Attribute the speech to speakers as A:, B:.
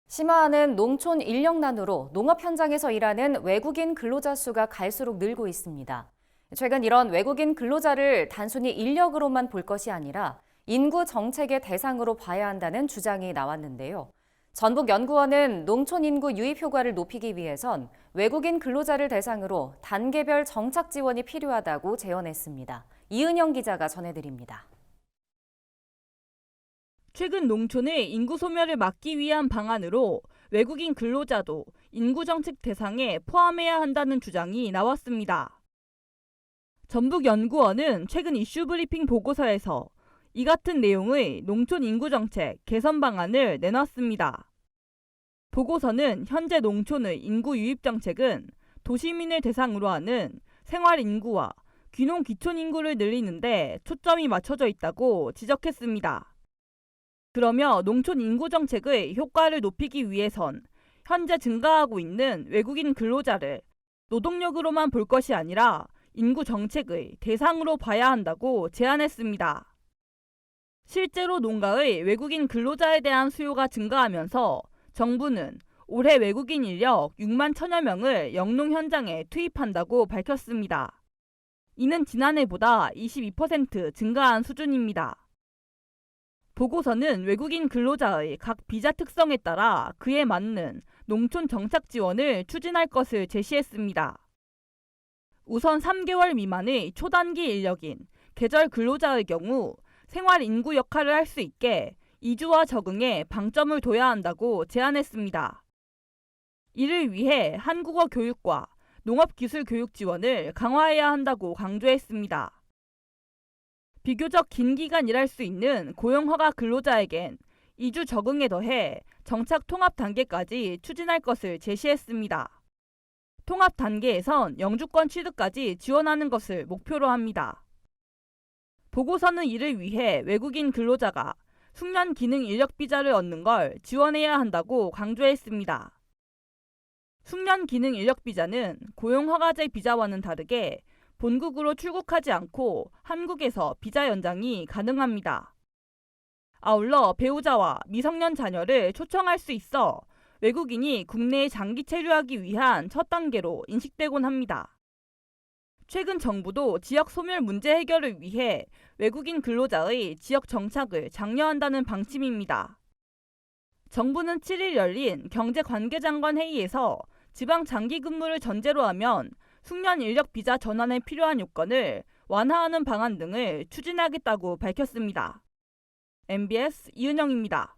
A: 심화하는 농촌 인력난으로 농업 현장에서 일하는 외국인 근로자 수가 갈수록 늘고 있습니다. 최근 이런 외국인 근로자를 단순히 인력으로만 볼 것이 아니라 인구 정책의 대상으로 봐야 한다는 주장이 나왔는데요. 전북연구원은 농촌 인구 유입 효과를 높이기 위해선 외국인 근로자를 대상으로 단계별 정착 지원이 필요하다고 제언했습니다. 이은영 기자가 전해드립니다.
B: 최근 농촌의 인구 소멸을 막기 위한 방안으로 외국인 근로자도 인구 정책 대상에 포함해야 한다는 주장이 나왔습니다. 전북연구원은 최근 이슈 브리핑 보고서에서 이 같은 내용의 농촌 인구 정책 개선 방안을 내놨습니다. 보고서는 현재 농촌의 인구 유입 정책은 도시민을 대상으로 하는 생활 인구와 귀농 귀촌 인구를 늘리는데 초점이 맞춰져 있다고 지적했습니다. 그러며 농촌 인구 정책의 효과를 높이기 위해선 현재 증가하고 있는 외국인 근로자를 노동력으로만 볼 것이 아니라 인구 정책의 대상으로 봐야 한다고 제안했습니다. 실제로 농가의 외국인 근로자에 대한 수요가 증가하면서 정부는 올해 외국인 인력 6만 1천여 명을 영농 현장에 투입한다고 밝혔습니다. 이는 지난해보다 22% 증가한 수준입니다. 보고서는 외국인 근로자의 각 비자 특성에 따라 그에 맞는 농촌 정착 지원을 추진할 것을 제시했습니다. 우선 3개월 미만의 초단기 인력인 계절 근로자의 경우 생활 인구 역할을 할 수 있게 이주와 적응에 방점을 둬야 한다고 제안했습니다. 이를 위해 한국어 교육과 농업기술 교육 지원을 강화해야 한다고 강조했습니다. 비교적 긴 기간 일할 수 있는 고용허가 근로자에겐 이주 적응에 더해 정착 통합 단계까지 추진할 것을 제시했습니다. 통합 단계에선 영주권 취득까지 지원하는 것을 목표로 합니다. 보고서는 이를 위해 외국인 근로자가 숙련 기능 인력 비자를 얻는 걸 지원해야 한다고 강조했습니다. 숙련 기능 인력 비자는 고용허가제 비자와는 다르게 본국으로 출국하지 않고 한국에서 비자 연장이 가능합니다. 아울러 배우자와 미성년 자녀를 초청할 수 있어 외국인이 국내에 장기 체류하기 위한 첫 단계로 인식되곤 합니다. 최근 정부도 지역 소멸 문제 해결을 위해 외국인 근로자의 지역 정착을 장려한다는 방침입니다. 정부는 7일 열린 경제관계장관 회의에서 지방 장기 근무를 전제로 하면 숙련 인력 비자 전환에 필요한 요건을 완화하는 방안 등을 추진하겠다고 밝혔습니다. MBS 이은영입니다.